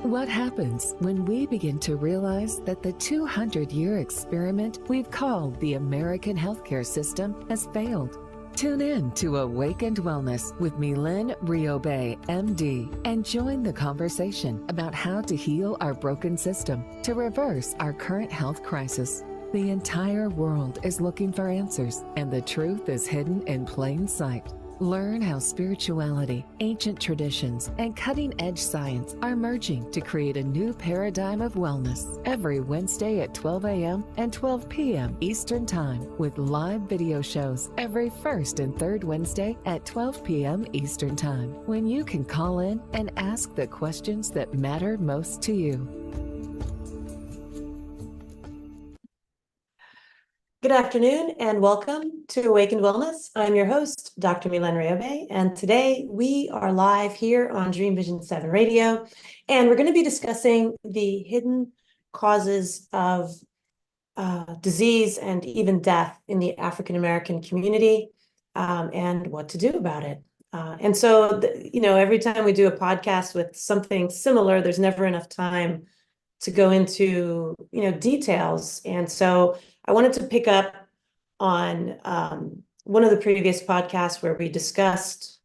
What happens when we begin to realize that the 200-year experiment we've called the American healthcare system has failed? Tune in to Awakened Wellness with Mylaine Riobe, MD, and join the conversation about how to heal our broken system to reverse our current health crisis. The entire world is looking for answers, and the truth is hidden in plain sight. Learn how spirituality, ancient traditions, and cutting-edge science are merging to create a new paradigm of wellness every Wednesday at 12 a.m. and 12 p.m. Eastern Time, with live video shows every first and third Wednesday at 12 p.m. Eastern Time, when you can call in and ask the questions that matter most to you. Good afternoon and welcome to Awakened Wellness. I'm your host, Dr. Mylaine Riobe, and today we are live here on Dream Vision 7 Radio, and we're going to be discussing the hidden causes of disease and even death in the African American community, and what to do about it. And so, every time we do a podcast with something similar, there's never enough time to go into, details. And so I wanted to pick up on one of the previous podcasts where we discussed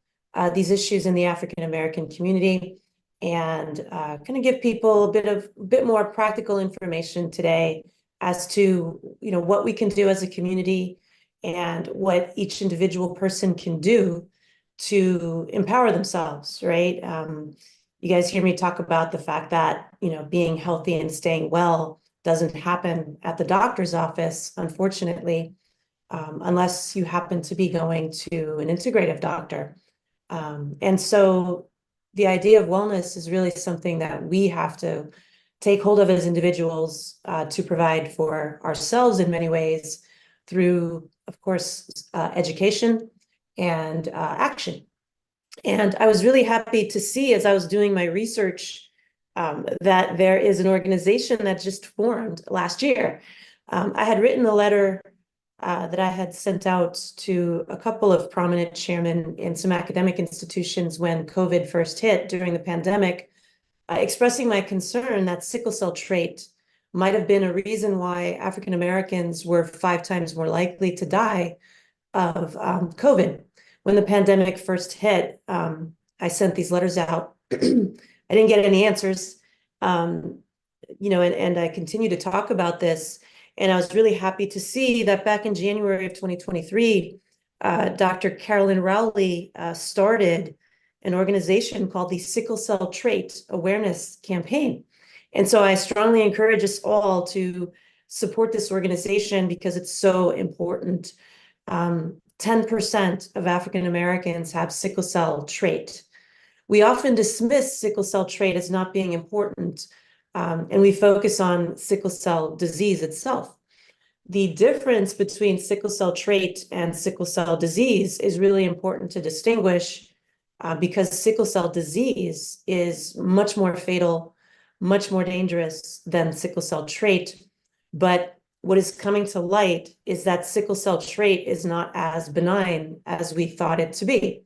these issues in the African American community, and kind of give people a bit more practical information today as to what we can do as a community and what each individual person can do to empower themselves, right? You guys hear me talk about the fact that being healthy and staying well doesn't happen at the doctor's office, unfortunately, unless you happen to be going to an integrative doctor. And so the idea of wellness is really something that we have to take hold of as individuals to provide for ourselves in many ways through, of course, education and action. And I was really happy to see, as I was doing my research, that there is an organization that just formed last year. I had written a letter that I had sent out to a couple of prominent chairmen in some academic institutions when COVID first hit during the pandemic, expressing my concern that sickle cell trait might have been a reason why African Americans were 5 times more likely to die of COVID. When the pandemic first hit, I sent these letters out. I didn't get any answers, and I continue to talk about this. And I was really happy to see that back in January of 2023, Dr. Carolyn Rowley started an organization called the Sickle Cell Trait Awareness Campaign. And so I strongly encourage us all to support this organization because it's so important. 10% of African Americans have sickle cell trait. We often dismiss sickle cell trait as not being important, and we focus on sickle cell disease itself. The difference between sickle cell trait and sickle cell disease is really important to distinguish because sickle cell disease is much more fatal, much more dangerous than sickle cell trait. But what is coming to light is that sickle cell trait is not as benign as we thought it to be.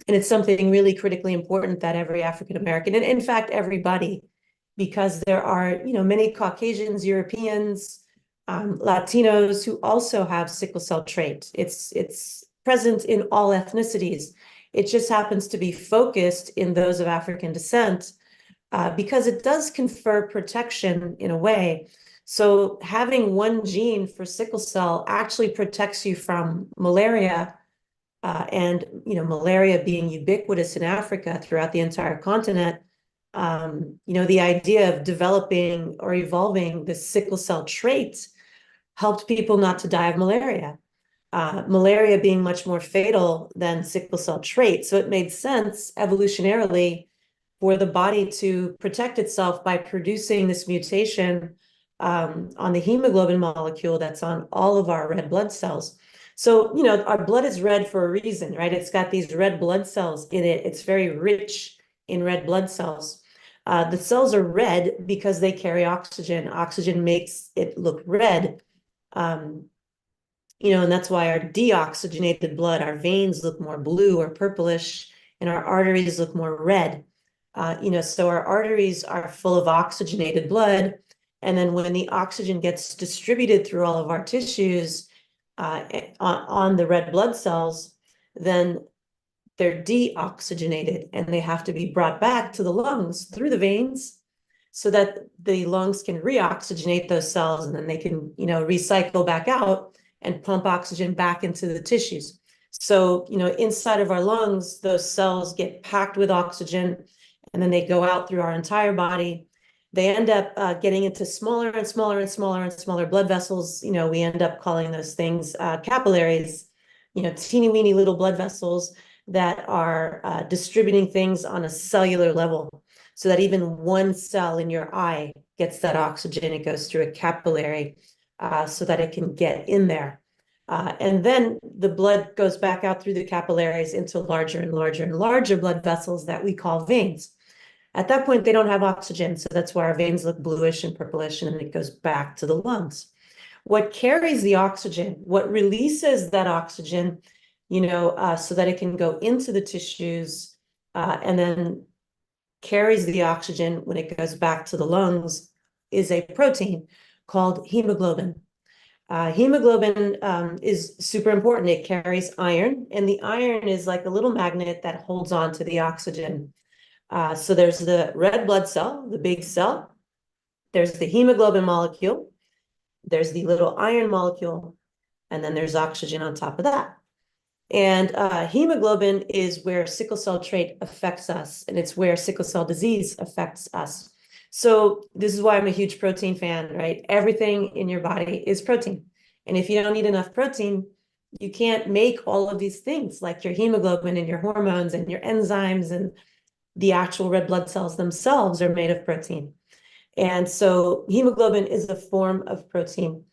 And it's something really critically important that every African American, and in fact, everybody, because there are, many Caucasians, Europeans, Latinos who also have sickle cell trait. It's present in all ethnicities. It just happens to be focused in those of African descent because it does confer protection in a way. So having one gene for sickle cell actually protects you from malaria, and malaria being ubiquitous in Africa throughout the entire continent. The idea of developing or evolving the sickle cell trait helped people not to die of malaria. Malaria being much more fatal than sickle cell trait. So it made sense evolutionarily for the body to protect itself by producing this mutation on the hemoglobin molecule that's on all of our red blood cells. So, our blood is red for a reason, right? It's got these red blood cells in it. It's very rich in red blood cells. The cells are red because they carry oxygen. Oxygen makes it look red. And that's why our deoxygenated blood, our veins look more blue or purplish, and our arteries look more red. So our arteries are full of oxygenated blood. And then when the oxygen gets distributed through all of our tissues on the red blood cells, then they're deoxygenated and they have to be brought back to the lungs through the veins so that the lungs can reoxygenate those cells, and then they can, recycle back out and pump oxygen back into the tissues. So, inside of our lungs, those cells get packed with oxygen, and then they go out through our entire body. They end up getting into smaller and smaller and smaller and smaller blood vessels. We end up calling those things capillaries, teeny weeny little blood vessels that are distributing things on a cellular level, so that even one cell in your eye gets that oxygen. It goes through a capillary so that it can get in there. And then the blood goes back out through the capillaries into larger and larger and larger blood vessels that we call veins. At that point, they don't have oxygen, so that's why our veins look bluish and purplish, and then it goes back to the lungs. What carries the oxygen, what releases that oxygen, so that it can go into the tissues and then carries the oxygen when it goes back to the lungs, is a protein called hemoglobin. Hemoglobin is super important. It carries iron, and the iron is like a little magnet that holds on to the oxygen. So there's the red blood cell, the big cell. There's the hemoglobin molecule. There's the little iron molecule, and then there's oxygen on top of that. And hemoglobin is where sickle cell trait affects us, and it's where sickle cell disease affects us. So this is why I'm a huge protein fan, right? Everything in your body is protein. And if you don't eat enough protein, you can't make all of these things like your hemoglobin and your hormones and your enzymes, and the actual red blood cells themselves are made of protein. And so hemoglobin is a form of protein.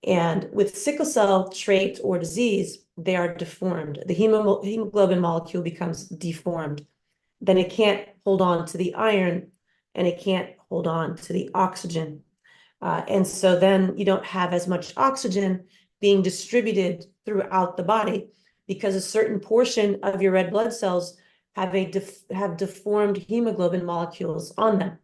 And with sickle cell trait or disease, they are deformed. The hemoglobin molecule becomes deformed. Then it can't hold on to the iron, and it can't hold on to the oxygen. And so then you don't have as much oxygen being distributed throughout the body, because a certain portion of your red blood cells have deformed hemoglobin molecules on them.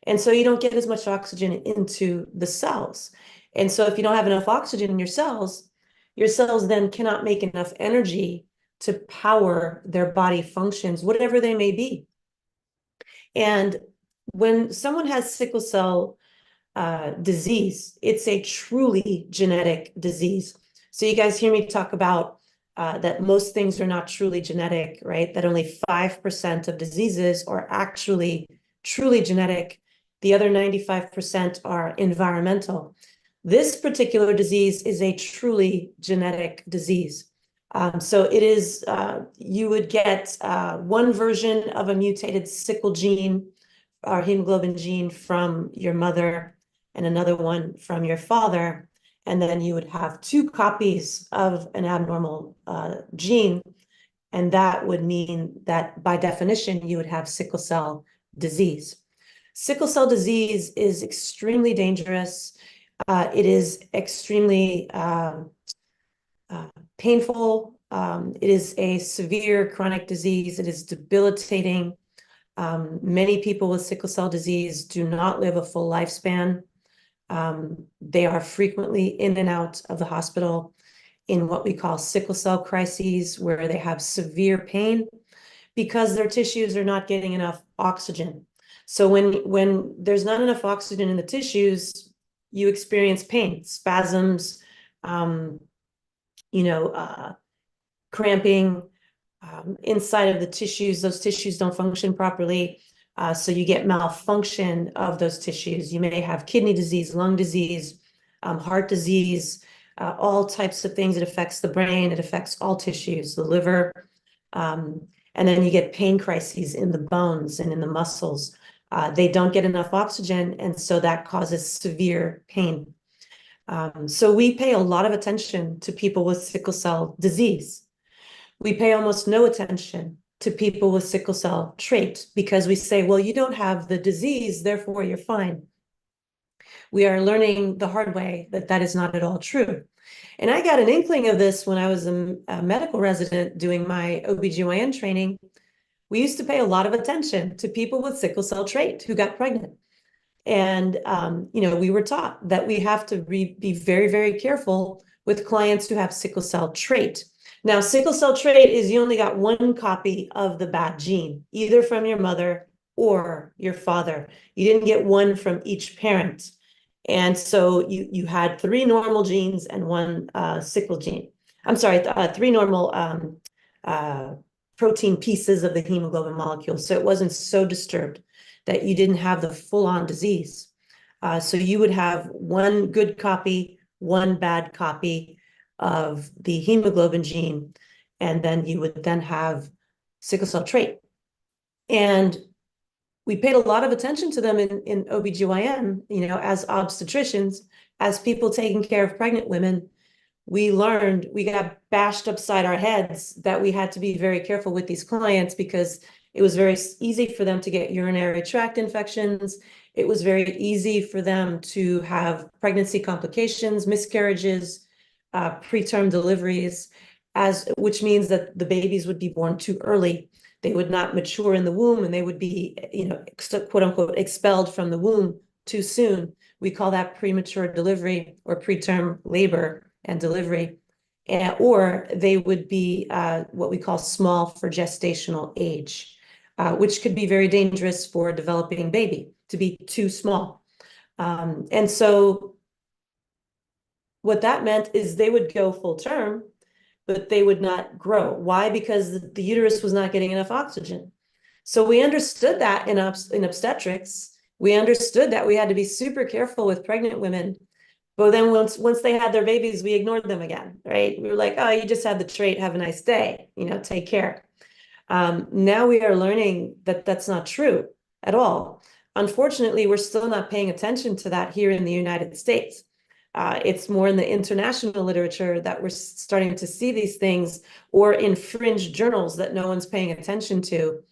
And so you don't get as much oxygen into the cells. And so if you don't have enough oxygen in your cells then cannot make enough energy to power their body functions, whatever they may be. And when someone has sickle cell disease, it's a truly genetic disease. So you guys hear me talk about that most things are not truly genetic, right? That only 5% of diseases are actually truly genetic. The other 95% are environmental. This particular disease is a truly genetic disease. So it is, you would get one version of a mutated sickle gene or hemoglobin gene from your mother and another one from your father. And then you would have two copies of an abnormal gene. And that would mean that by definition, you would have sickle cell disease. Sickle cell disease is extremely dangerous. It is extremely painful. It is a severe chronic disease. It is debilitating. Many people with sickle cell disease do not live a full lifespan. They are frequently in and out of the hospital in what we call sickle cell crises, where they have severe pain because their tissues are not getting enough oxygen. So when there's not enough oxygen in the tissues, you experience pain, spasms, cramping inside of the tissues. Those tissues don't function properly. So you get malfunction of those tissues. You may have kidney disease, lung disease, heart disease, all types of things. It affects the brain. It affects all tissues, the liver. And then you get pain crises in the bones and in the muscles. They don't get enough oxygen, and so that causes severe pain. So we pay a lot of attention to people with sickle cell disease. We pay almost no attention to people with sickle cell trait, because we say, well, you don't have the disease, therefore you're fine. We are learning the hard way that that is not at all true. And I got an inkling of this when I was a medical resident doing my OB-GYN training. we used to pay a lot of attention to people with sickle cell trait who got pregnant. And, we were taught that we have to be very, very careful with clients who have sickle cell trait. Now, sickle cell trait is you only got one copy of the bad gene, either from your mother or your father. You didn't get one from each parent. And so you had three normal genes and one sickle gene. I'm sorry, three normal protein pieces of the hemoglobin molecule. So it wasn't so disturbed that you didn't have the full-on disease. So you would have one good copy, one bad copy of the hemoglobin gene, and then you would then have sickle cell trait. And we paid a lot of attention to them in OB-GYN, as obstetricians, as people taking care of pregnant women. We learned, we got bashed upside our heads that we had to be very careful with these clients because it was very easy for them to get urinary tract infections. It was very easy for them to have pregnancy complications, miscarriages, preterm deliveries, which means that the babies would be born too early. They would not mature in the womb, and they would be, quote unquote, expelled from the womb too soon. We call that premature delivery or preterm labor and delivery. Or they would be what we call small for gestational age, which could be very dangerous for a developing baby to be too small. And so what that meant is they would go full term, but they would not grow. Why? Because the uterus was not getting enough oxygen. So we understood that in obstetrics. We understood that we had to be super careful with pregnant women. But then once they had their babies, we ignored them again, right? We were like, oh, you just had the trait, have a nice day, take care. Now we are learning that that's not true at all. Unfortunately, we're still not paying attention to that here in the United States. It's more in the international literature that we're starting to see these things, or in fringe journals that no one's paying attention to.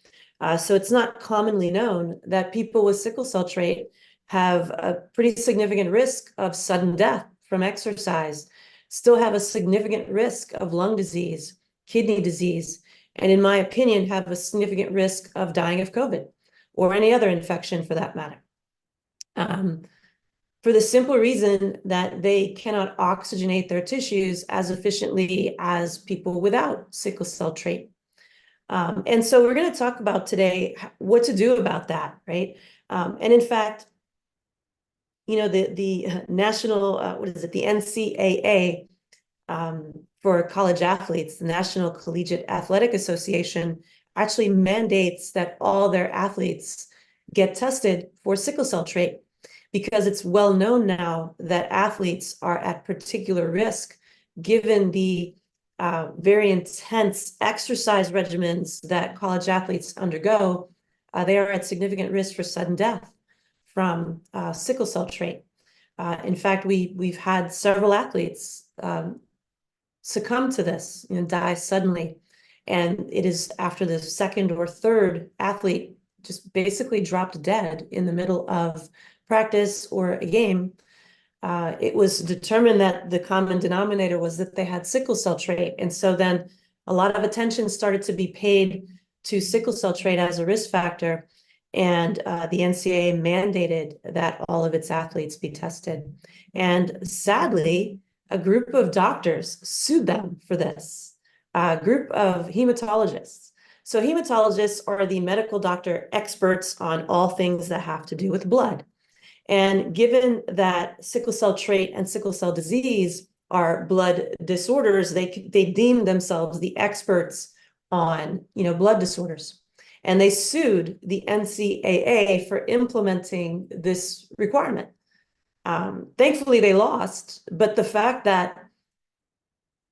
So it's not commonly known that people with sickle cell trait have a pretty significant risk of sudden death from exercise, still have a significant risk of lung disease, kidney disease, and in my opinion, have a significant risk of dying of COVID or any other infection for that matter. For the simple reason that they cannot oxygenate their tissues as efficiently as people without sickle cell trait. And so we're going to talk about today what to do about that, right? And in fact, the national, the NCAA for college athletes, the National Collegiate Athletic Association, actually mandates that all their athletes get tested for sickle cell trait, because it's well known now that athletes are at particular risk given the very intense exercise regimens that college athletes undergo. They are at significant risk for sudden death from sickle cell trait. In fact, we've had several athletes succumb to this, die suddenly. And it is after the second or third athlete just basically dropped dead in the middle of practice or a game. It was determined that the common denominator was that they had sickle cell trait. And so then a lot of attention started to be paid to sickle cell trait as a risk factor. And the NCAA mandated that all of its athletes be tested. And sadly, a group of doctors sued them for this, a group of hematologists. So hematologists are the medical doctor experts on all things that have to do with blood. And given that sickle cell trait and sickle cell disease are blood disorders, they deem themselves the experts on, blood disorders. And they sued the NCAA for implementing this requirement. Thankfully, they lost, but the fact that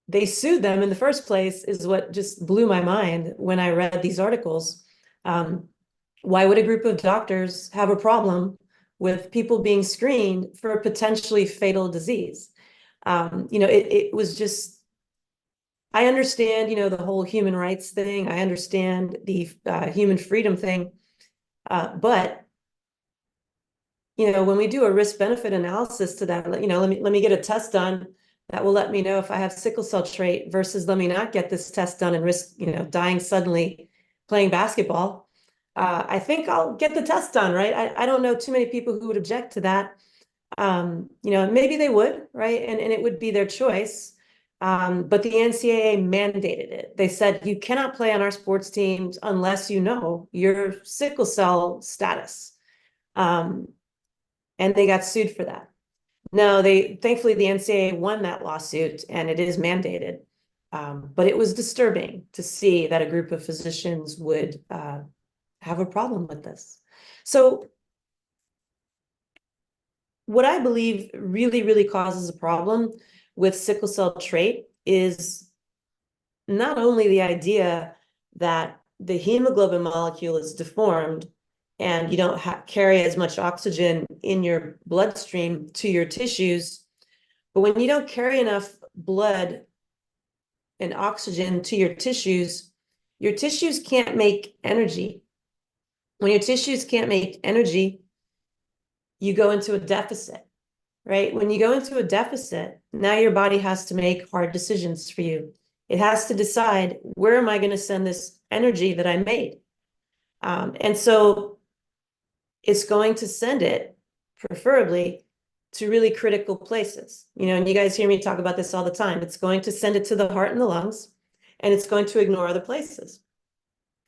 they sued them in the first place is what just blew my mind when I read these articles. Why would a group of doctors have a problem with people being screened for a potentially fatal disease? It was just, I understand, the whole human rights thing. I understand the human freedom thing. But when we do a risk-benefit analysis to that, let me get a test done that will let me know if I have sickle cell trait versus let me not get this test done and risk, dying suddenly playing basketball, I think I'll get the test done, right? I don't know too many people who would object to that. Maybe they would, right? And it would be their choice. But the NCAA mandated it. They said you cannot play on our sports teams unless you know your sickle cell status. And they got sued for that. No, thankfully the NCAA won that lawsuit and it is mandated. But it was disturbing to see that a group of physicians would have a problem with this. So what I believe really, really causes a problem with sickle cell trait is not only the idea that the hemoglobin molecule is deformed and you don't carry as much oxygen in your bloodstream to your tissues, but when you don't carry enough blood and oxygen to your tissues can't make energy. When your tissues can't make energy, you go into a deficit, right? When you go into a deficit, now your body has to make hard decisions for you. It has to decide, where am I going to send this energy that I made? And so it's going to send it, preferably, to really critical places. And you guys hear me talk about this all the time. It's going to send it to the heart and the lungs, and it's going to ignore other places,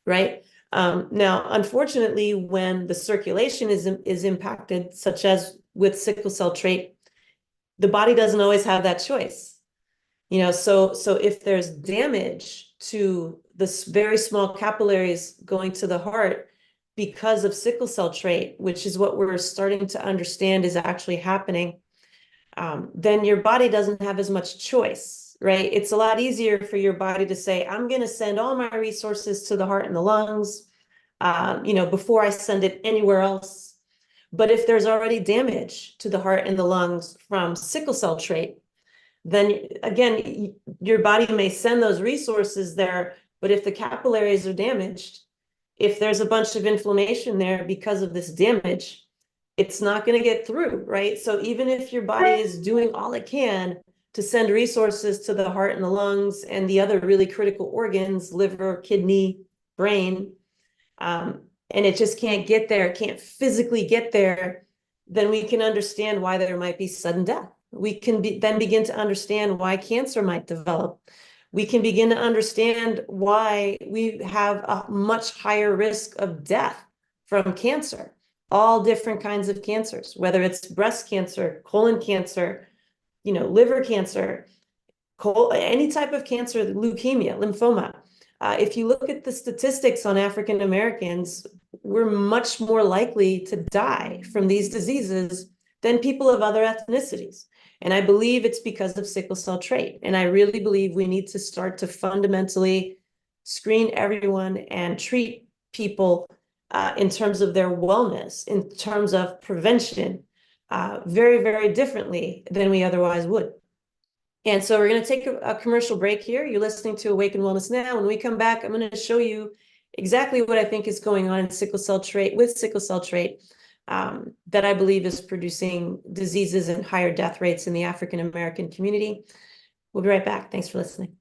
right? Now, unfortunately, when the circulation is impacted, such as with sickle cell trait, the body doesn't always have that choice. So if there's damage to the very small capillaries going to the heart because of sickle cell trait, which is what we're starting to understand is actually happening, then your body doesn't have as much choice, right? It's a lot easier for your body to say, I'm going to send all my resources to the heart and the lungs, before I send it anywhere else. But if there's already damage to the heart and the lungs from sickle cell trait, then again, your body may send those resources there, but if the capillaries are damaged, if there's a bunch of inflammation there because of this damage, it's not going to get through, right? So even if your body is doing all it can to send resources to the heart and the lungs and the other really critical organs, liver, kidney, brain, and it just can't get there, can't physically get there, then we can understand why there might be sudden death. We can then begin to understand why cancer might develop. We can begin to understand why we have a much higher risk of death from cancer, all different kinds of cancers, whether it's breast cancer, colon cancer, liver cancer, any type of cancer, leukemia, lymphoma. If you look at the statistics on African Americans, we're much more likely to die from these diseases than people of other ethnicities. And I believe it's because of sickle cell trait. And I really believe we need to start to fundamentally screen everyone and treat people in terms of their wellness, in terms of prevention, very, very differently than we otherwise would. And so we're going to take a commercial break here. You're listening to Awaken Wellness Now. When we come back, I'm going to show you exactly what I think is going on in sickle cell trait, that I believe is producing diseases and higher death rates in the African American community. We'll be right back. Thanks for listening.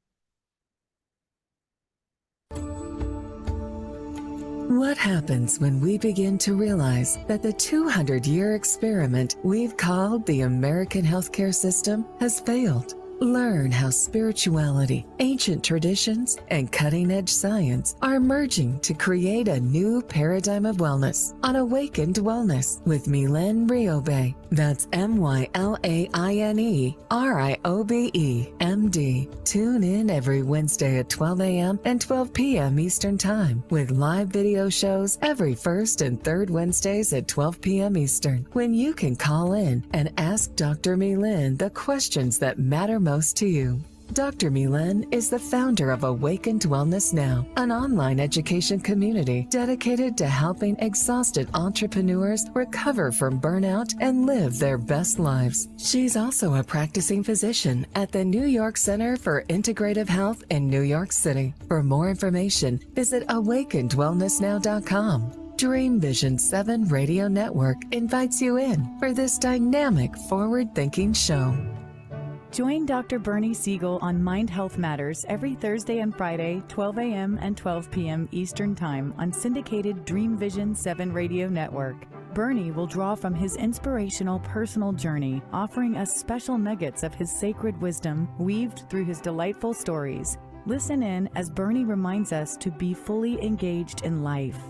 What happens when we begin to realize that the 200-year experiment we've called the American healthcare system has failed? Learn how spirituality, ancient traditions, and cutting-edge science are merging to create a new paradigm of wellness on Awakened Wellness with Mylaine Riobe. That's MYLAINE RIOBE MD. Tune in every Wednesday at 12 a.m. and 12 p.m. Eastern Time with live video shows every first and third Wednesdays at 12 p.m. Eastern, when you can call in and ask Dr. Mylaine the questions that matter most to you. Dr. Mylaine is the founder of Awakened Wellness Now, an online education community dedicated to helping exhausted entrepreneurs recover from burnout and live their best lives. She's also a practicing physician at the New York Center for Integrative Health in New York City. For more information, visit awakenedwellnessnow.com. Dream Vision 7 Radio Network invites you in for this dynamic, forward-thinking show. Join Dr. Bernie Siegel on Mind Health Matters every Thursday and Friday, 12 a.m. and 12 p.m. Eastern Time on syndicated Dream Vision 7 radio network. Bernie will draw from his inspirational personal journey, offering us special nuggets of his sacred wisdom weaved through his delightful stories. Listen in as Bernie reminds us to be fully engaged in life.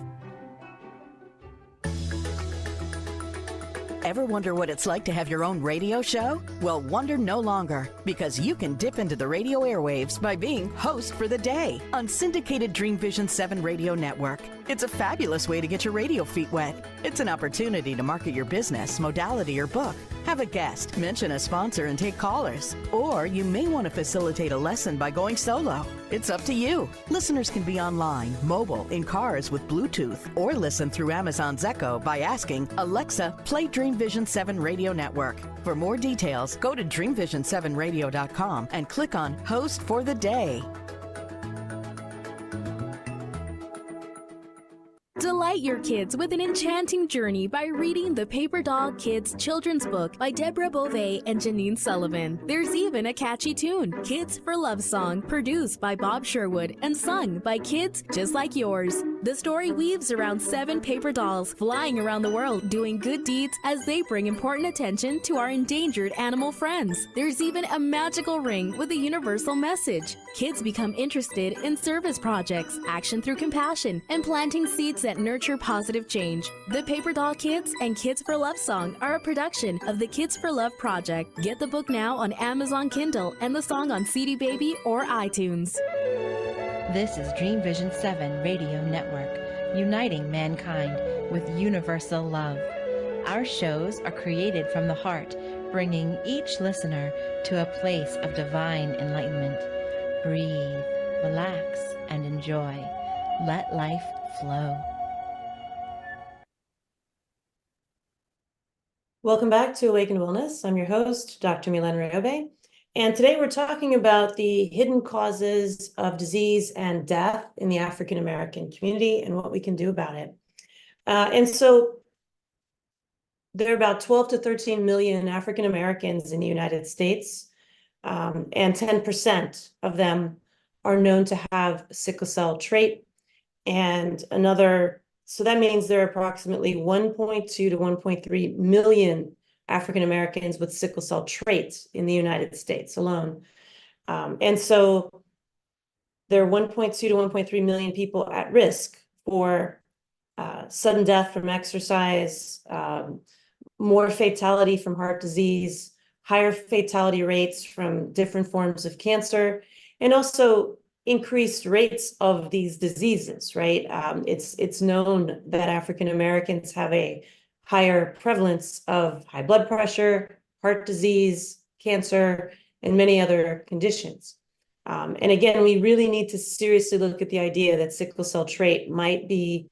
Ever wonder what it's like to have your own radio show? Well, wonder no longer, because you can dip into the radio airwaves by being host for the day on syndicated Dream Vision 7 radio network. It's a fabulous way to get your radio feet wet. It's an opportunity to market your business, modality, or book. Have a guest, mention a sponsor, and take callers. Or you may want to facilitate a lesson by going solo. It's up to you. Listeners can be online, mobile, in cars with Bluetooth, or listen through Amazon's Echo by asking, Alexa, play Dream Vision 7 Radio Network. For more details, go to dreamvision7radio.com and click on Host for the Day. Delight your kids with an enchanting journey by reading the Paper Doll Kids children's book by Deborah Beauvais and Janine Sullivan. There's even a catchy tune, Kids for Love Song, produced by Bob Sherwood and sung by kids just like yours. The story weaves around 7 paper dolls flying around the world doing good deeds as they bring important attention to our endangered animal friends. There's even a magical ring with a universal message. Kids become interested in service projects, action through compassion, and planting seeds that nurture positive change. The Paper Doll Kids and Kids for Love Song are a production of the Kids for Love Project. Get the book now on Amazon Kindle and the song on CD Baby or iTunes. This is Dream Vision 7 Radio Network, uniting mankind with universal love. Our shows are created from the heart, bringing each listener to a place of divine enlightenment. Breathe, relax, and enjoy. Let life flow. Welcome back to Awakened Wellness. I'm your host, Dr. Mylaine Riobe. And today we're talking about the hidden causes of disease and death in the African American community and what we can do about it. And so there are about 12 to 13 million African Americans in the United States, and 10% of them are known to have sickle cell trait. And so that means there are approximately 1.2 to 1.3 million African Americans with sickle cell traits in the United States alone. And so there are 1.2 to 1.3 million people at risk for sudden death from exercise, more fatality from heart disease, higher fatality rates from different forms of cancer, and also increased rates of these diseases, right? It's known that African Americans have a higher prevalence of high blood pressure, heart disease, cancer, and many other conditions. And again, we really need to seriously look at the idea that sickle cell trait might be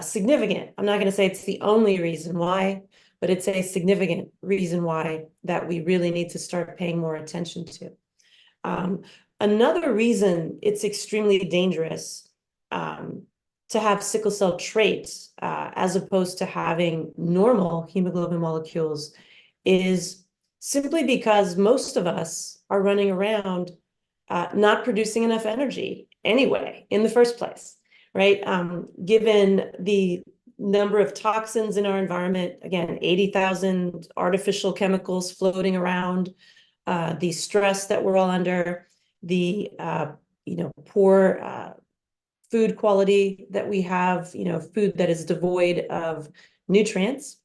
significant. I'm not going to say it's the only reason why, but it's a significant reason why that we really need to start paying more attention to. Another reason it's extremely dangerous to have sickle cell traits as opposed to having normal hemoglobin molecules is simply because most of us are running around not producing enough energy anyway in the first place, right? Given the number of toxins in our environment, again, 80,000 artificial chemicals floating around, the stress that we're all under, the poor food quality that we have, food that is devoid of nutrients.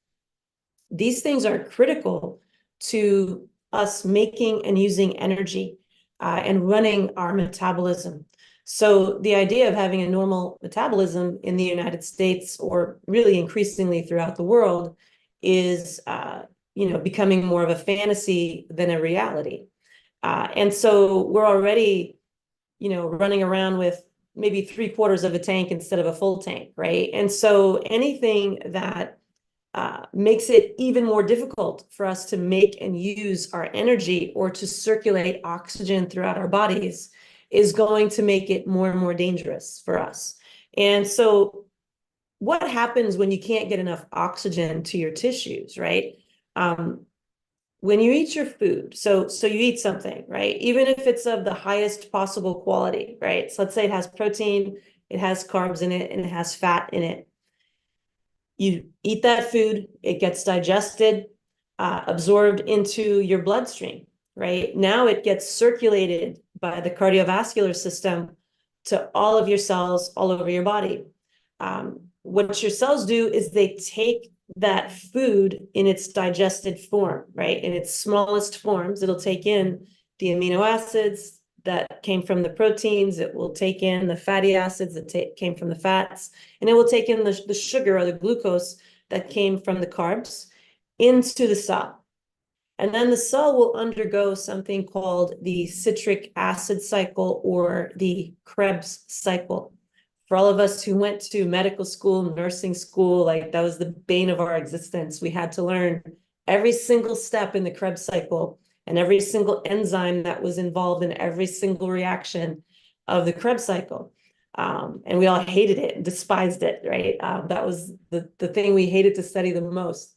These things are critical to us making and using energy and running our metabolism. So the idea of having a normal metabolism in the United States, or really increasingly throughout the world, is becoming more of a fantasy than a reality. And so we're already, running around with maybe 3/4 of a tank instead of a full tank, right? And so anything that makes it even more difficult for us to make and use our energy or to circulate oxygen throughout our bodies is going to make it more and more dangerous for us. And so what happens when you can't get enough oxygen to your tissues, right? when you eat your food, so you eat something, right? Even if it's of the highest possible quality, right? So let's say it has protein, it has carbs in it, and it has fat in it. You eat that food, it gets digested, absorbed into your bloodstream, right? Now it gets circulated by the cardiovascular system to all of your cells all over your body. What your cells do is they take that food in its digested form, right? In its smallest forms, it'll take in the amino acids that came from the proteins, it will take in the fatty acids that came from the fats, and it will take in the sugar or the glucose that came from the carbs into the cell. And then the cell will undergo something called the citric acid cycle or the Krebs cycle. For all of us who went to medical school, nursing school, like that was the bane of our existence. We had to learn every single step in the Krebs cycle and every single enzyme that was involved in every single reaction of the Krebs cycle. And we all hated it and despised it, right? That was the thing we hated to study the most,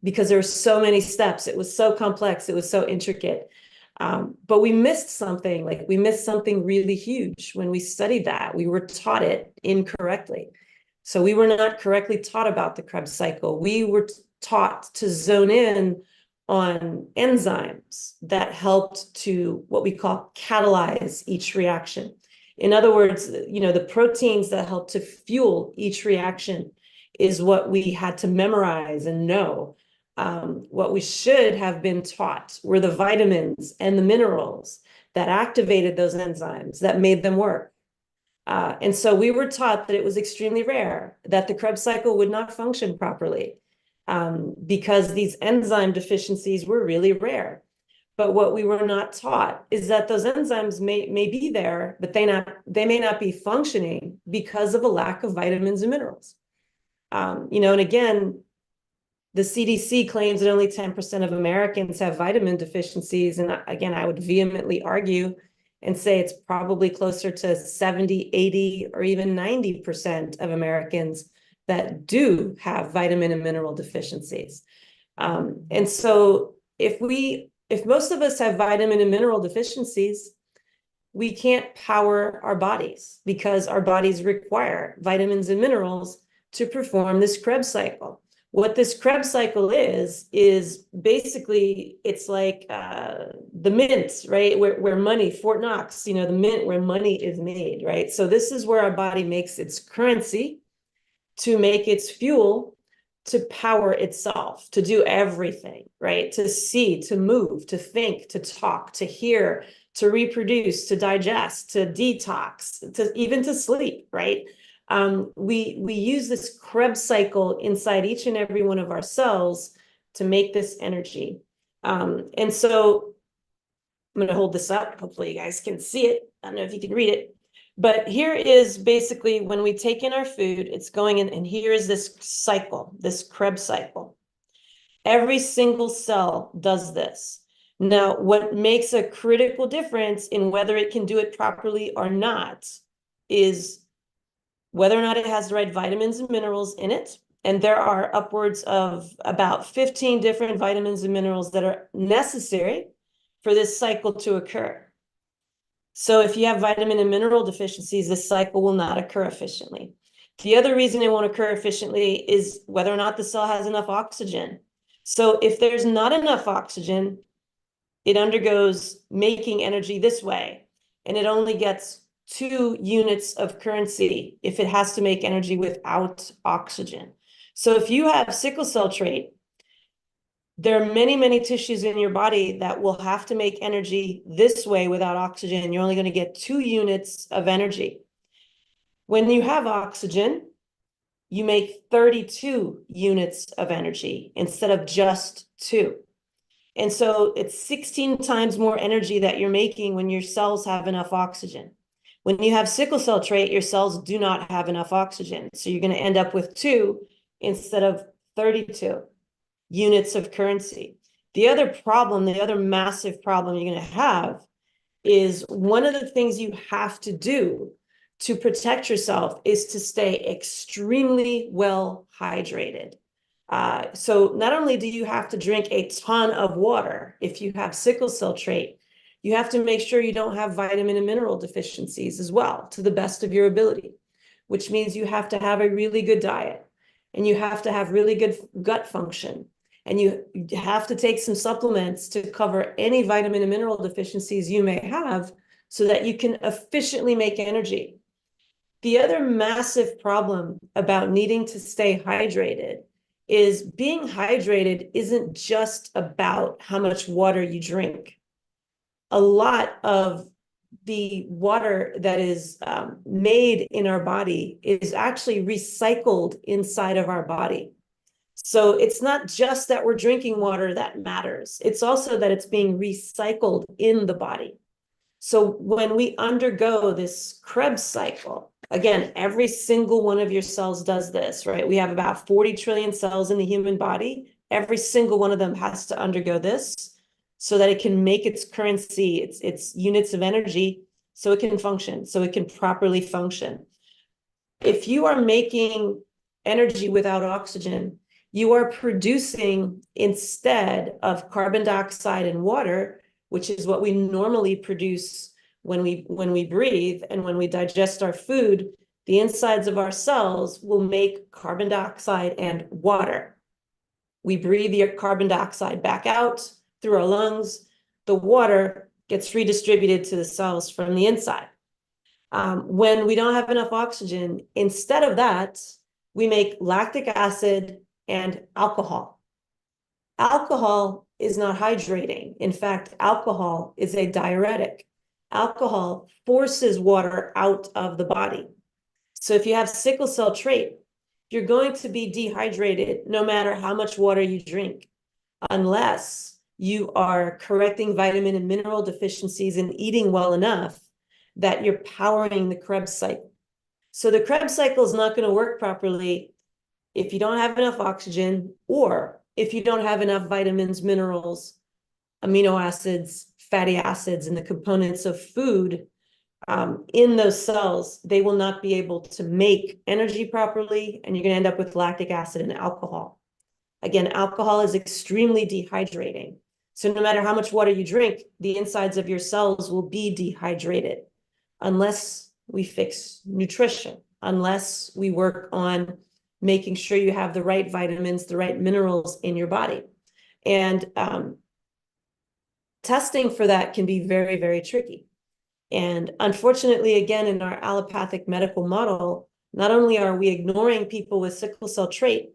because there were so many steps. It was so complex. It was so intricate. But we missed something, like we missed something really huge when we studied that. We were taught it incorrectly. So we were not correctly taught about the Krebs cycle. We were taught to zone in on enzymes that helped to what we call catalyze each reaction. In other words, you know, the proteins that help to fuel each reaction is what we had to memorize and know. What we should have been taught were the vitamins and the minerals that activated those enzymes that made them work. And so we were taught that it was extremely rare, that the Krebs cycle would not function properly, because these enzyme deficiencies were really rare. But what we were not taught is that those enzymes may be there, but they may not be functioning because of a lack of vitamins and minerals. You know, and again, the CDC claims that only 10% of Americans have vitamin deficiencies. And again, I would vehemently argue and say it's probably closer to 70, 80, or even 90% of Americans that do have vitamin and mineral deficiencies. And so if most of us have vitamin and mineral deficiencies, we can't power our bodies because our bodies require vitamins and minerals to perform this Krebs cycle. What this Krebs cycle is basically, it's like the mint, right? Where money, Fort Knox, you know, the mint where money is made, right? So this is where our body makes its currency to make its fuel to power itself, to do everything, right? To see, to move, to think, to talk, to hear, to reproduce, to digest, to detox, to even to sleep, right? We use this Krebs cycle inside each and every one of our cells to make this energy. And so I'm going to hold this up. Hopefully you guys can see it. I don't know if you can read it. But here is basically when we take in our food, it's going in, and here is this cycle, this Krebs cycle. Every single cell does this. Now, what makes a critical difference in whether it can do it properly or not is whether or not it has the right vitamins and minerals in it. And there are upwards of about 15 different vitamins and minerals that are necessary for this cycle to occur. So if you have vitamin and mineral deficiencies, this cycle will not occur efficiently. The other reason it won't occur efficiently is whether or not the cell has enough oxygen. So if there's not enough oxygen, it undergoes making energy this way, and it only gets 2 units of currency if it has to make energy without oxygen. So if you have sickle cell trait, there are many, many tissues in your body that will have to make energy this way without oxygen. You're only going to get 2 units of energy. When you have oxygen, you make 32 units of energy instead of just 2. And so it's 16 times more energy that you're making when your cells have enough oxygen. When you have sickle cell trait, your cells do not have enough oxygen. So you're going to end up with 2 instead of 32 units of currency. The other problem, the other massive problem you're going to have is one of the things you have to do to protect yourself is to stay extremely well hydrated. So not only do you have to drink a ton of water if you have sickle cell trait, you have to make sure you don't have vitamin and mineral deficiencies as well, to the best of your ability, which means you have to have a really good diet, and you have to have really good gut function, and you have to take some supplements to cover any vitamin and mineral deficiencies you may have so that you can efficiently make energy. The other massive problem about needing to stay hydrated is being hydrated isn't just about how much water you drink. A lot of the water that is made in our body is actually recycled inside of our body. So it's not just that we're drinking water that matters. It's also that it's being recycled in the body. So when we undergo this Krebs cycle, again, every single one of your cells does this, right? We have about 40 trillion cells in the human body. Every single one of them has to undergo this so that it can make its currency, its units of energy, so it can function, so it can properly function. If you are making energy without oxygen, you are producing, instead of carbon dioxide and water, which is what we normally produce when we breathe and when we digest our food, the insides of our cells will make carbon dioxide and water. We breathe the carbon dioxide back out through our lungs. The water gets redistributed to the cells from the inside. When we don't have enough oxygen, instead of that, we make lactic acid and alcohol. Alcohol is not hydrating. In fact, alcohol is a diuretic. Alcohol forces water out of the body. So if you have sickle cell trait, you're going to be dehydrated no matter how much water you drink, unless you are correcting vitamin and mineral deficiencies and eating well enough that you're powering the Krebs cycle. So the Krebs cycle is not going to work properly if you don't have enough oxygen, or if you don't have enough vitamins, minerals, amino acids, fatty acids, and the components of food in those cells. They will not be able to make energy properly, and you're going to end up with lactic acid and alcohol. Again, alcohol is extremely dehydrating. So no matter how much water you drink, the insides of your cells will be dehydrated unless we fix nutrition, unless we work on making sure you have the right vitamins, the right minerals in your body. And testing for that can be very, very tricky. And unfortunately, again, in our allopathic medical model, not only are we ignoring people with sickle cell trait,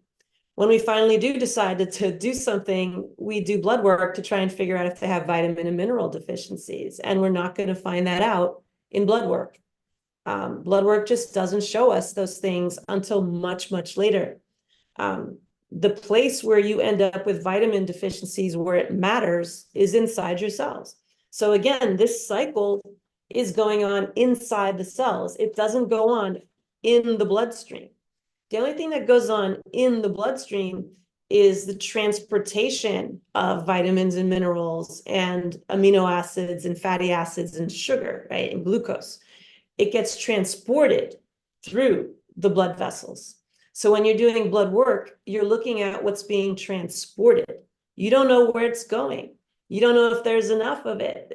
when we finally do decide to do something, we do blood work to try and figure out if they have vitamin and mineral deficiencies. And we're not going to find that out in blood work. Blood work just doesn't show us those things until much, much later. The place where you end up with vitamin deficiencies where it matters is inside your cells. So again, this cycle is going on inside the cells. It doesn't go on in the bloodstream. The only thing that goes on in the bloodstream is the transportation of vitamins and minerals and amino acids and fatty acids and sugar, right, and glucose. It gets transported through the blood vessels. So when you're doing blood work, you're looking at what's being transported. You don't know where it's going. You don't know if there's enough of it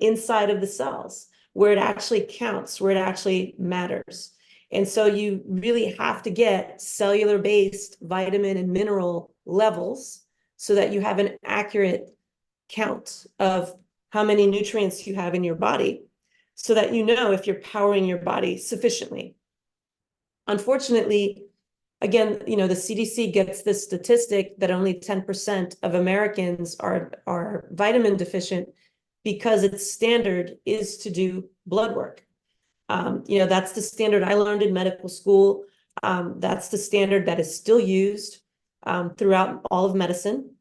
inside of the cells, where it actually counts, where it actually matters. And so you really have to get cellular-based vitamin and mineral levels so that you have an accurate count of how many nutrients you have in your body, so that you know if you're powering your body sufficiently. Unfortunately, again, the CDC gets this statistic that only 10% of Americans are vitamin deficient because its standard is to do blood work. That's the standard I learned in medical school. That's the standard that is still used throughout all of medicine.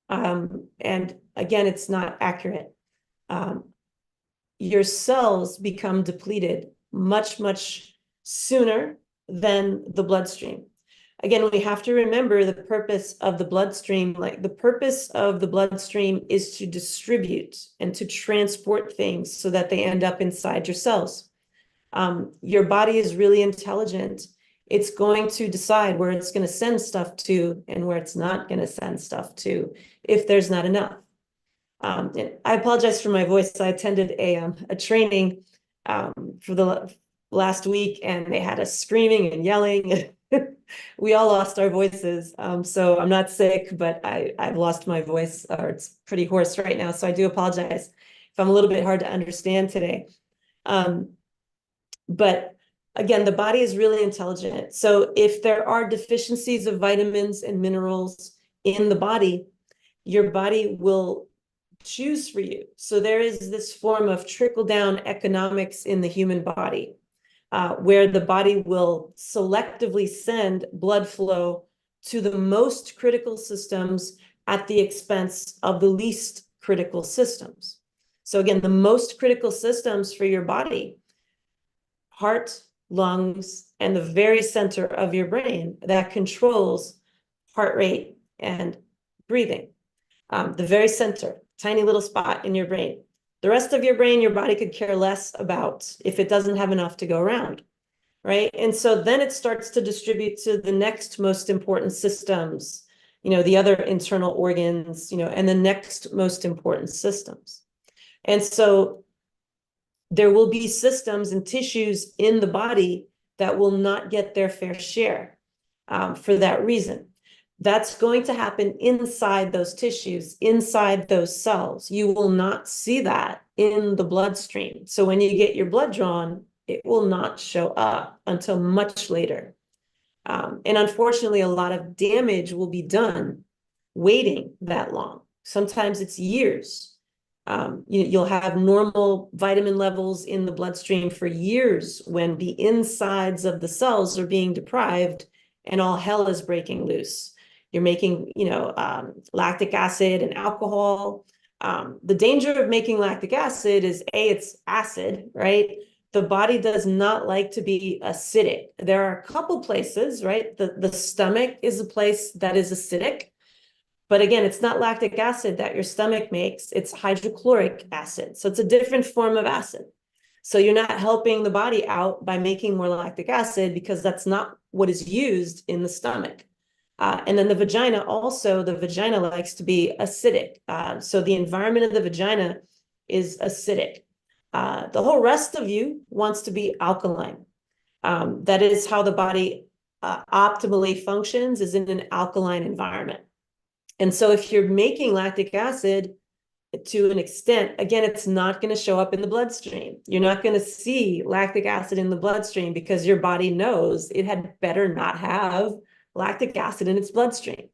And again, it's not accurate. Your cells become depleted much, much sooner than the bloodstream. Again, we have to remember the purpose of the bloodstream. Like, the purpose of the bloodstream is to distribute and to transport things so that they end up inside your cells. Your body is really intelligent. It's going to decide where it's going to send stuff to and where it's not going to send stuff to if there's not enough. And I apologize for my voice. I attended a training for the last week, and they had us screaming and yelling. We all lost our voices. So I'm not sick, but I've lost my voice, or it's pretty hoarse right now. So I do apologize if I'm a little bit hard to understand today. But again, the body is really intelligent. So if there are deficiencies of vitamins and minerals in the body, your body will choose for you. So there is this form of trickle-down economics in the human body, where the body will selectively send blood flow to the most critical systems at the expense of the least critical systems. So again, the most critical systems for your body: heart, lungs, and the very center of your brain that controls heart rate and breathing. The very center, tiny little spot in your brain. The rest of your brain, your body could care less about if it doesn't have enough to go around, right? And so then it starts to distribute to the next most important systems, the other internal organs, and the next most important systems. And so there will be systems and tissues in the body that will not get their fair share for that reason. That's going to happen inside those tissues, inside those cells. You will not see that in the bloodstream. So when you get your blood drawn, it will not show up until much later. And unfortunately, a lot of damage will be done waiting that long. Sometimes it's years. You'll have normal vitamin levels in the bloodstream for years when the insides of the cells are being deprived and all hell is breaking loose. You're making, lactic acid and alcohol. The danger of making lactic acid is it's acid, right? The body does not like to be acidic. There are a couple places, right? The stomach is a place that is acidic. But again, it's not lactic acid that your stomach makes, it's hydrochloric acid. So it's a different form of acid. So you're not helping the body out by making more lactic acid, because that's not what is used in the stomach. And then the vagina likes to be acidic. So the environment of the vagina is acidic. The whole rest of you wants to be alkaline. That is how the body optimally functions, is in an alkaline environment. And so if you're making lactic acid to an extent, again, it's not going to show up in the bloodstream. You're not going to see lactic acid in the bloodstream because your body knows it had better not have lactic acid in its bloodstream,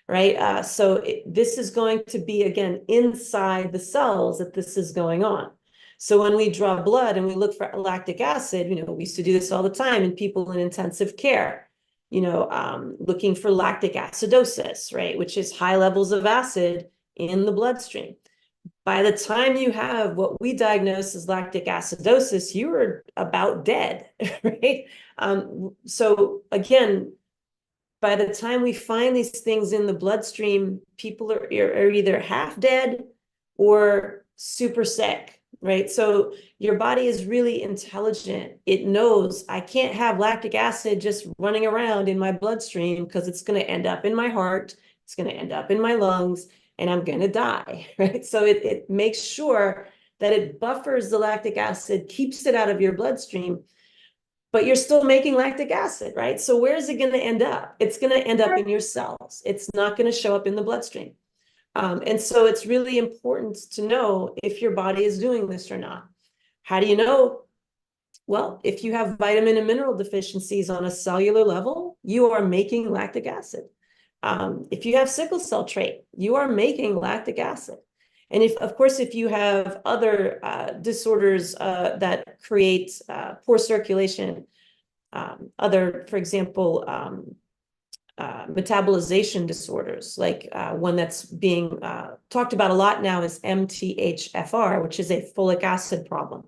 right? So this is going to be, again, inside the cells that this is going on. So when we draw blood and we look for lactic acid, we used to do this all the time in people in intensive care. Looking for lactic acidosis, right, which is high levels of acid in the bloodstream. By the time you have what we diagnose as lactic acidosis, you are about dead, right? So again, by the time we find these things in the bloodstream, people are either half dead or super sick. Right. So your body is really intelligent. It knows I can't have lactic acid just running around in my bloodstream, because it's going to end up in my heart. It's going to end up in my lungs, and I'm going to die. Right. So it makes sure that it buffers the lactic acid, keeps it out of your bloodstream, but you're still making lactic acid. Right. So where is it going to end up? It's going to end up in your cells. It's not going to show up in the bloodstream. And so it's really important to know if your body is doing this or not. How do you know? Well, if you have vitamin and mineral deficiencies on a cellular level, you are making lactic acid. If you have sickle cell trait, you are making lactic acid. And if you have other disorders that create poor circulation, for example, metabolization disorders, like one that's being talked about a lot now is MTHFR, which is a folic acid problem.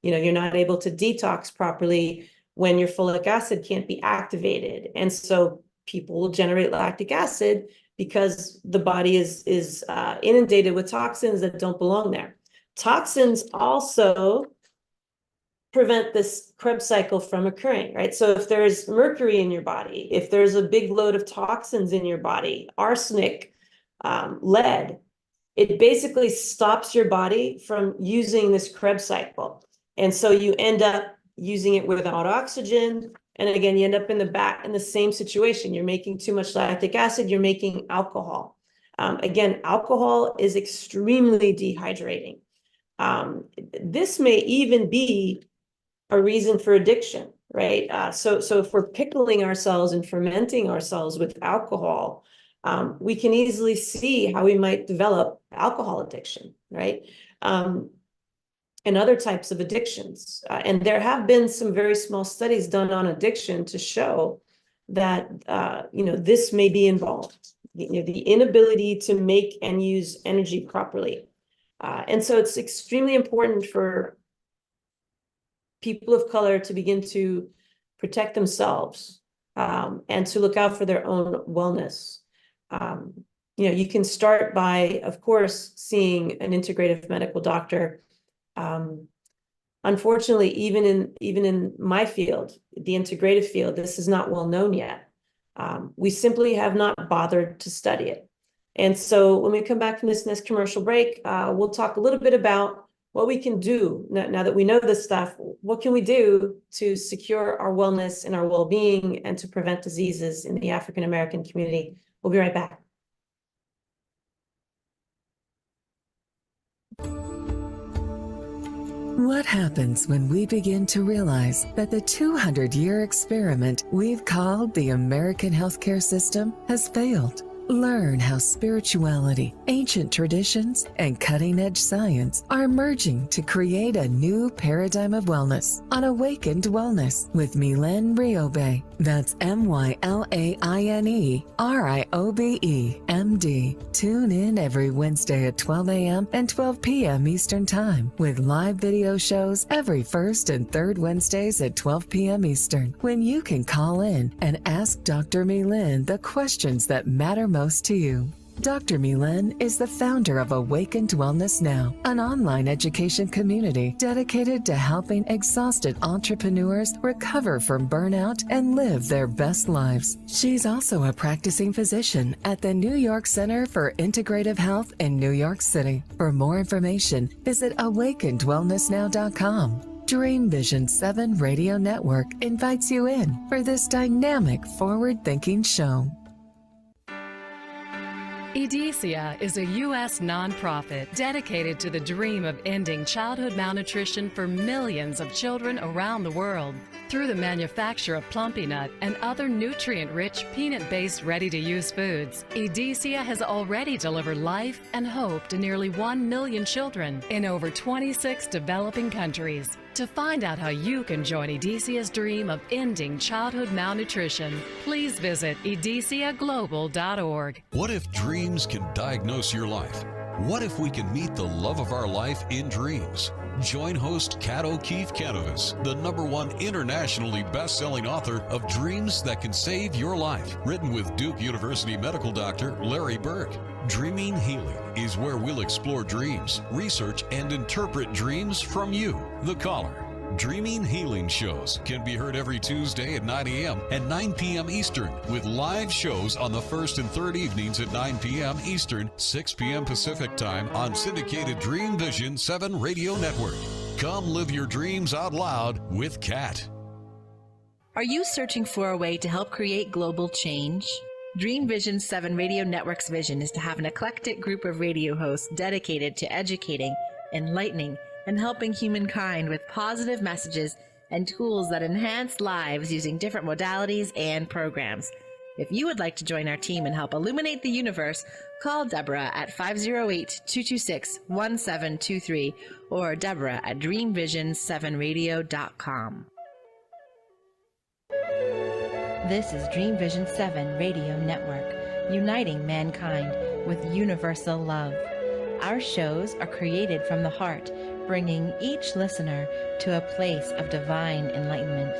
You're not able to detox properly when your folic acid can't be activated. And so people will generate lactic acid because the body is inundated with toxins that don't belong there. Toxins also prevent this Krebs cycle from occurring, right? So if there's mercury in your body, if there's a big load of toxins in your body, arsenic, lead, it basically stops your body from using this Krebs cycle. And so you end up using it without oxygen. And again, you end up in the same situation. You're making too much lactic acid, you're making alcohol. Again, alcohol is extremely dehydrating. This may even be a reason for addiction, right? So if we're pickling ourselves and fermenting ourselves with alcohol, we can easily see how we might develop alcohol addiction, right? And other types of addictions. And there have been some very small studies done on addiction to show that, this may be involved, the inability to make and use energy properly. And so it's extremely important for people of color to begin to protect themselves, and to look out for their own wellness. You can start by, of course, seeing an integrative medical doctor. Unfortunately, even in my field, the integrative field, this is not well known yet. We simply have not bothered to study it. And so when we come back from this next commercial break, we'll talk a little bit about what we can do now that we know this stuff. What can we do to secure our wellness and our well-being and to prevent diseases in the African American community? We'll be right back. What happens when we begin to realize that the 200-year experiment we've called the American healthcare system has failed? Learn how spirituality, ancient traditions, and cutting-edge science are merging to create a new paradigm of wellness on Awakened Wellness with Mylaine Riobe. That's MYLAINE RIOBE MD. Tune in every Wednesday at 12 a.m. and 12 p.m. Eastern Time with live video shows every first and third Wednesdays at 12 p.m. Eastern, when you can call in and ask Dr. Mylaine the questions that matter most to you. Dr. Mylaine is the founder of Awakened Wellness Now, an online education community dedicated to helping exhausted entrepreneurs recover from burnout and live their best lives. She's also a practicing physician at the New York Center for Integrative Health in New York City. For more information, visit awakenedwellnessnow.com. Dream Vision 7 Radio Network invites you in for this dynamic, forward-thinking show. EDICIA is a U.S. nonprofit dedicated to the dream of ending childhood malnutrition for millions of children around the world. Through the manufacture of Plumpy Nut and other nutrient-rich, peanut-based, ready-to-use foods, EDICIA has already delivered life and hope to nearly 1 million children in over 26 developing countries. To find out how you can join EDICIA's dream of ending childhood malnutrition, please visit ediciaglobal.org. What if dreams can diagnose your life? What if we can meet the love of our life in dreams? Join host Kat O'Keefe-Canavas, the #1 internationally best-selling author of Dreams That Can Save Your Life, written with Duke University medical doctor Larry Burke. Dreaming Healing is where we'll explore dreams, research, and interpret dreams from you, the caller. Dreaming Healing shows can be heard every Tuesday at 9 a.m. and 9 p.m. Eastern, with live shows on the first and third evenings at 9 p.m. Eastern, 6 p.m. Pacific Time on syndicated Dream Vision 7 Radio Network. Come live your dreams out loud with Kat. Are you searching for a way to help create global change? Dream Vision 7 Radio Network's vision is to have an eclectic group of radio hosts dedicated to educating, enlightening, and helping humankind with positive messages and tools that enhance lives using different modalities and programs. If you would like to join our team and help illuminate the universe, call Deborah at 508-226-1723 or Deborah at dreamvision7radio.com. This is Dream Vision 7 Radio Network, uniting mankind with universal love. Our shows are created from the heart, bringing each listener to a place of divine enlightenment.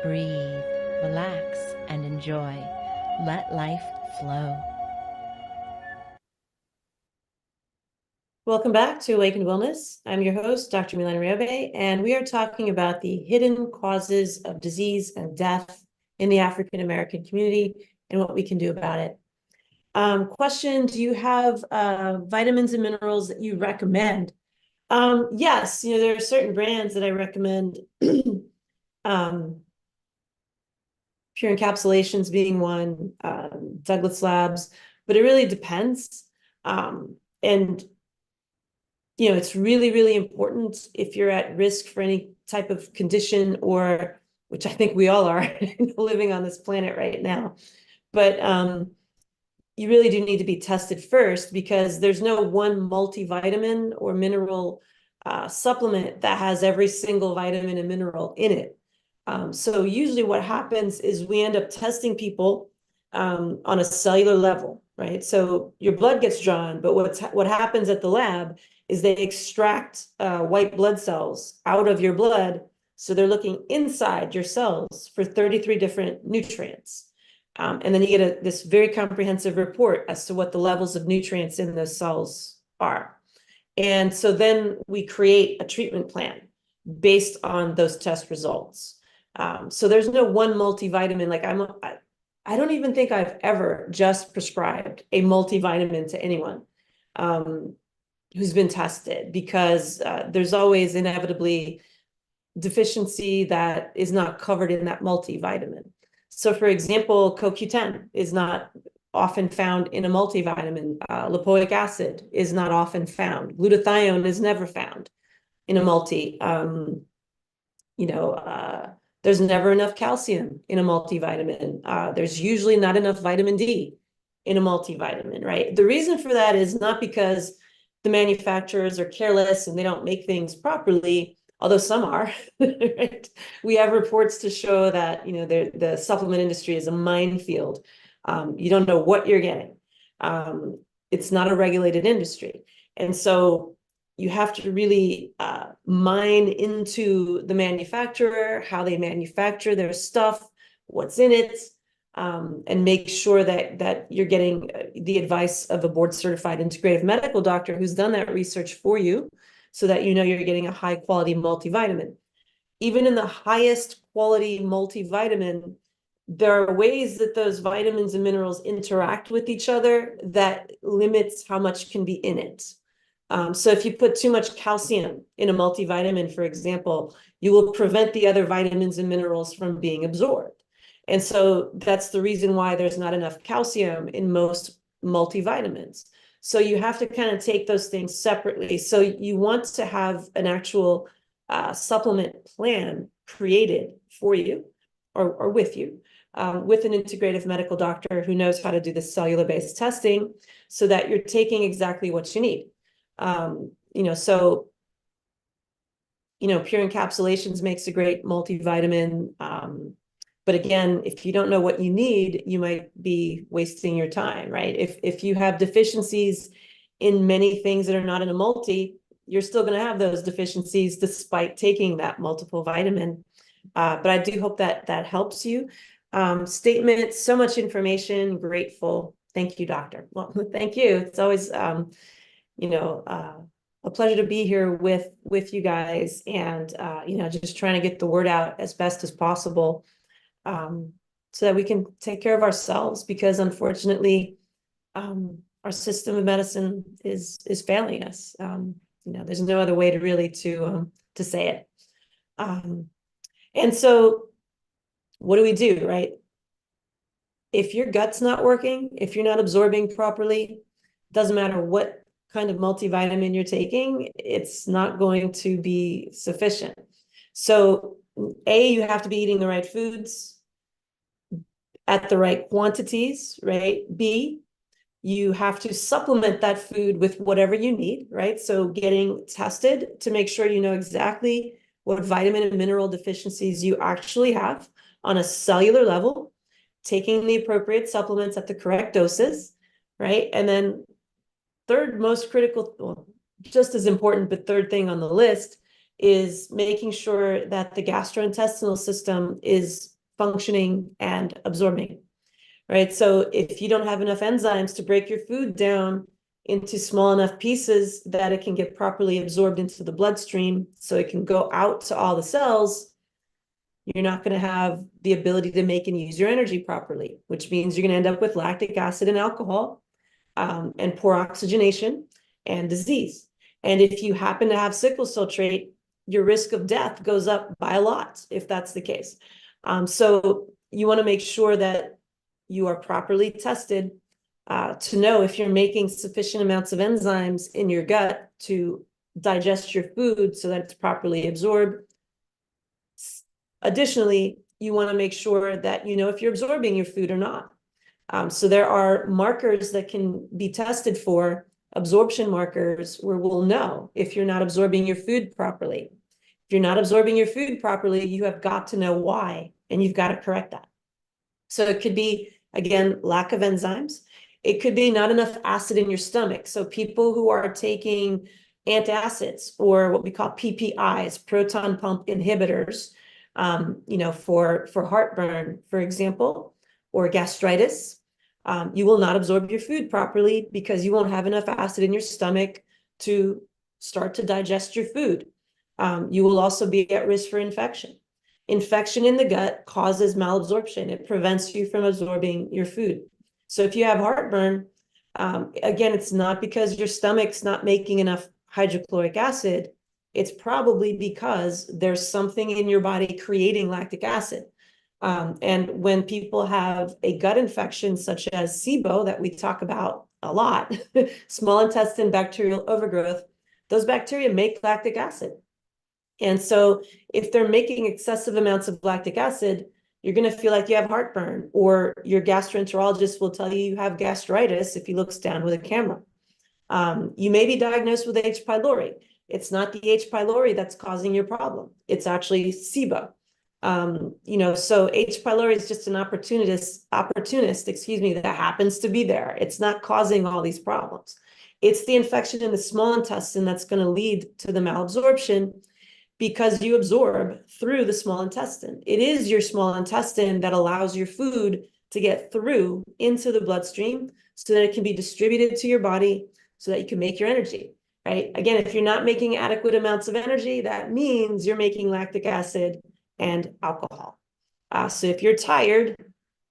Breathe, relax, and enjoy. Let life flow. Welcome back to Awakened Wellness. I'm your host, Dr. Mylaine Riobe, and we are talking about the hidden causes of disease and death in the African American community and what we can do about it. Question, do you have vitamins and minerals that you recommend? Yes, there are certain brands that I recommend, Pure Encapsulations being one, Douglas Labs, but it really depends. And it's really, really important if you're at risk for any type of condition, or which I think we all are living on this planet right now. But you really do need to be tested first, because there's no one multivitamin or mineral supplement that has every single vitamin and mineral in it. So usually what happens is we end up testing people on a cellular level, right? So your blood gets drawn, but what happens at the lab is they extract white blood cells out of your blood. So they're looking inside your cells for 33 different nutrients. And then you get this very comprehensive report as to what the levels of nutrients in those cells are. And so then we create a treatment plan based on those test results. So there's no one multivitamin. Like I don't even think I've ever just prescribed a multivitamin to anyone who's been tested, because there's always inevitably deficiency that is not covered in that multivitamin. So for example, CoQ10 is not often found in a multivitamin. Lipoic acid is not often found. Glutathione is never found in a multi. There's never enough calcium in a multivitamin. There's usually not enough vitamin D in a multivitamin, right? The reason for that is not because the manufacturers are careless and they don't make things properly, although some are, right? We have reports to show that, the supplement industry is a minefield. You don't know what you're getting. It's not a regulated industry. And so you have to really mine into the manufacturer, how they manufacture their stuff, what's in it, and make sure that you're getting the advice of a board-certified integrative medical doctor who's done that research for you, so that you're getting a high-quality multivitamin. Even in the highest quality multivitamin, there are ways that those vitamins and minerals interact with each other that limits how much can be in it. So if you put too much calcium in a multivitamin, for example, you will prevent the other vitamins and minerals from being absorbed. And so that's the reason why there's not enough calcium in most multivitamins. So you have to kind of take those things separately. So you want to have an actual supplement plan created for you or with you, with an integrative medical doctor who knows how to do the cellular-based testing, so that you're taking exactly what you need. Pure Encapsulations makes a great multivitamin. But again, if you don't know what you need, you might be wasting your time, right? If you have deficiencies in many things that are not in a multi, you're still going to have those deficiencies despite taking that multiple vitamin. But I do hope that helps you. Statement, so much information, grateful. Thank you, doctor. Well, thank you. It's always, a pleasure to be here with you guys, and, just trying to get the word out as best as possible. So that we can take care of ourselves, because unfortunately, our system of medicine is failing us. There's no other way to really to say it. And so what do we do, right? If your gut's not working, if you're not absorbing properly, doesn't matter what kind of multivitamin you're taking, it's not going to be sufficient. So A, you have to be eating the right foods at the right quantities, right? B, you have to supplement that food with whatever you need, right? So getting tested to make sure you know exactly what vitamin and mineral deficiencies you actually have on a cellular level, taking the appropriate supplements at the correct doses, right? And then third most critical, well, just as important, but third thing on the list is making sure that the gastrointestinal system is functioning and absorbing, right? So if you don't have enough enzymes to break your food down, into small enough pieces that it can get properly absorbed into the bloodstream so it can go out to all the cells, you're not going to have the ability to make and use your energy properly, which means you're going to end up with lactic acid and alcohol, and poor oxygenation and disease. And if you happen to have sickle cell trait, your risk of death goes up by a lot if that's the case. So you want to make sure that you are properly tested to know if you're making sufficient amounts of enzymes in your gut to digest your food so that it's properly absorbed. Additionally, you want to make sure that you know if you're absorbing your food or not. So there are markers that can be tested for, absorption markers, where we'll know if you're not absorbing your food properly. If you're not absorbing your food properly, you have got to know why, and you've got to correct that. So it could be, again, lack of enzymes. It could be not enough acid in your stomach. So people who are taking antacids, or what we call PPIs, proton pump inhibitors, for heartburn, for example, or gastritis, you will not absorb your food properly because you won't have enough acid in your stomach to start to digest your food. You will also be at risk for infection. Infection in the gut causes malabsorption. It prevents you from absorbing your food. So if you have heartburn, again, it's not because your stomach's not making enough hydrochloric acid. It's probably because there's something in your body creating lactic acid. And when people have a gut infection, such as SIBO that we talk about a lot, small intestine bacterial overgrowth, those bacteria make lactic acid. And so if they're making excessive amounts of lactic acid, you're going to feel like you have heartburn, or your gastroenterologist will tell you have gastritis if he looks down with a camera. You may be diagnosed with H. pylori. It's not the H. pylori that's causing your problem. It's actually SIBO. So H. pylori is just an opportunist, that happens to be there. It's not causing all these problems. It's the infection in the small intestine that's going to lead to the malabsorption, because you absorb through the small intestine. It is your small intestine that allows your food to get through into the bloodstream so that it can be distributed to your body so that you can make your energy, right? Again, if you're not making adequate amounts of energy, that means you're making lactic acid and alcohol. So if you're tired,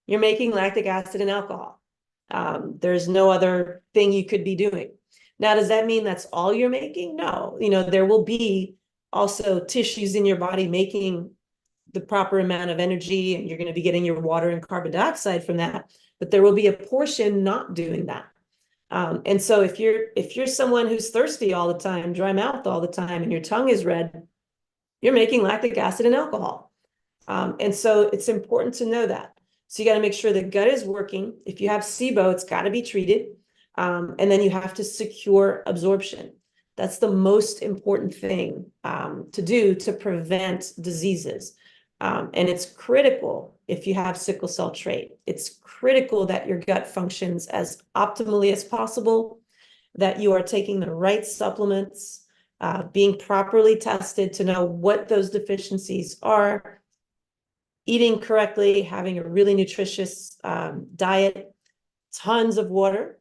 you're making lactic acid and alcohol. There's no other thing you could be doing. Now, does that mean that's all you're making? No, there will be also tissues in your body making the proper amount of energy, and you're going to be getting your water and carbon dioxide from that, but there will be a portion not doing that. And so if you're someone who's thirsty all the time, dry mouth all the time, and your tongue is red, you're making lactic acid and alcohol. And so it's important to know that. So you got to make sure the gut is working. If you have SIBO, it's got to be treated. And then you have to secure absorption. That's the most important thing to do to prevent diseases. And it's critical if you have sickle cell trait. It's critical that your gut functions as optimally as possible, that you are taking the right supplements, being properly tested to know what those deficiencies are, eating correctly, having a really nutritious diet, tons of water.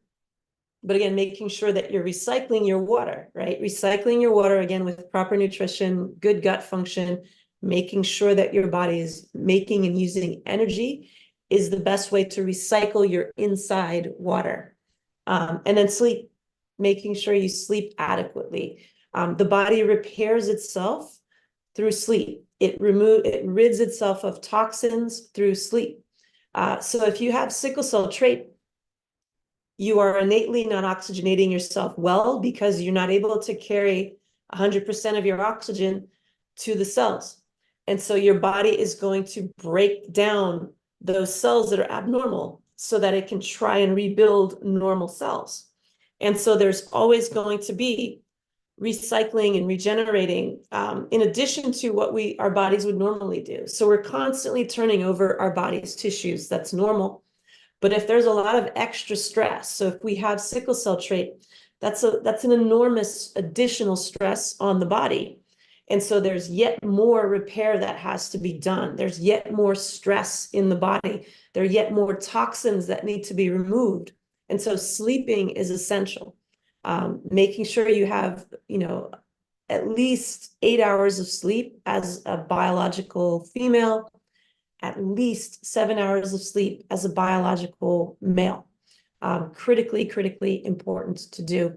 But again, making sure that you're recycling your water, right? Recycling your water, again, with proper nutrition, good gut function, making sure that your body is making and using energy is the best way to recycle your inside water. And then sleep, making sure you sleep adequately. The body repairs itself through sleep. It rids itself of toxins through sleep. So if you have sickle cell trait, you are innately not oxygenating yourself well because you're not able to carry 100% of your oxygen to the cells. And so your body is going to break down those cells that are abnormal so that it can try and rebuild normal cells. And so there's always going to be recycling and regenerating in addition to what our bodies would normally do. So we're constantly turning over our body's tissues. That's normal. But if there's a lot of extra stress, so if we have sickle cell trait, that's an enormous additional stress on the body. And so there's yet more repair that has to be done. There's yet more stress in the body. There are yet more toxins that need to be removed. And so sleeping is essential. making sure you have, at least 8 hours of sleep as a biological female, at least 7 hours of sleep as a biological male. Critically important to do.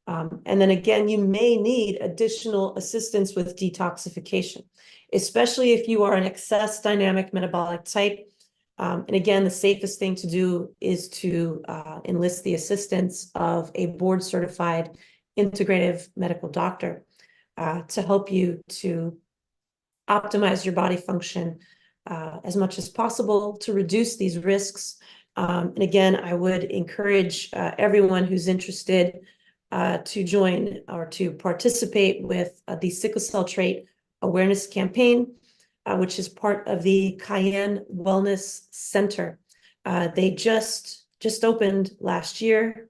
And then again, you may need additional assistance with detoxification, especially if you are an excess dynamic metabolic type. And again, the safest thing to do is to enlist the assistance of a board-certified integrative medical doctor to help you to optimize your body function as much as possible to reduce these risks. And again, I would encourage everyone who's interested to join or to participate with the Sickle Cell Trait Awareness Campaign, which is part of the Cayenne Wellness Center. They just opened last year.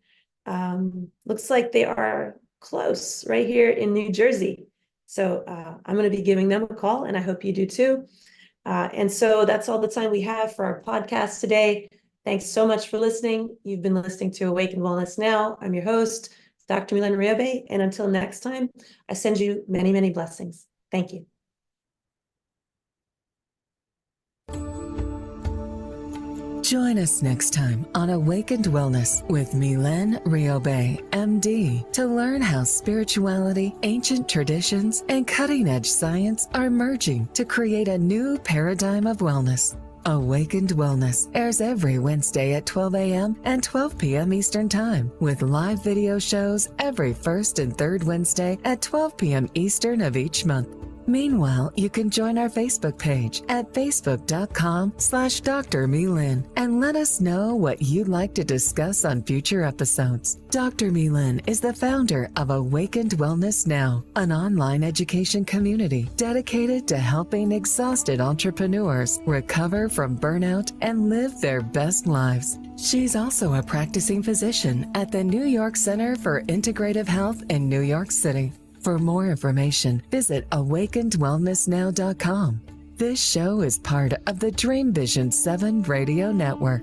Looks like they are close right here in New Jersey. So I'm going to be giving them a call, and I hope you do too. And so that's all the time we have for our podcast today. Thanks so much for listening. You've been listening to Awaken Wellness Now. I'm your host, Dr. Mylaine Riobe. And until next time, I send you many, many blessings. Thank you. Join us next time on Awakened Wellness with Mylaine Riobe, MD, to learn how spirituality, ancient traditions, and cutting-edge science are merging to create a new paradigm of wellness. Awakened Wellness airs every Wednesday at 12 a.m. and 12 p.m. Eastern Time, with live video shows every first and third Wednesday at 12 p.m. Eastern of each month. Meanwhile, you can join our Facebook page at facebook.com/Dr. Mylaine and let us know what you'd like to discuss on future episodes. Dr. Mylaine is the founder of Awakened Wellness Now, an online education community dedicated to helping exhausted entrepreneurs recover from burnout and live their best lives. She's also a practicing physician at the New York Center for Integrative Health in New York City. For more information, visit awakenedwellnessnow.com. This show is part of the Dream Vision 7 Radio Network.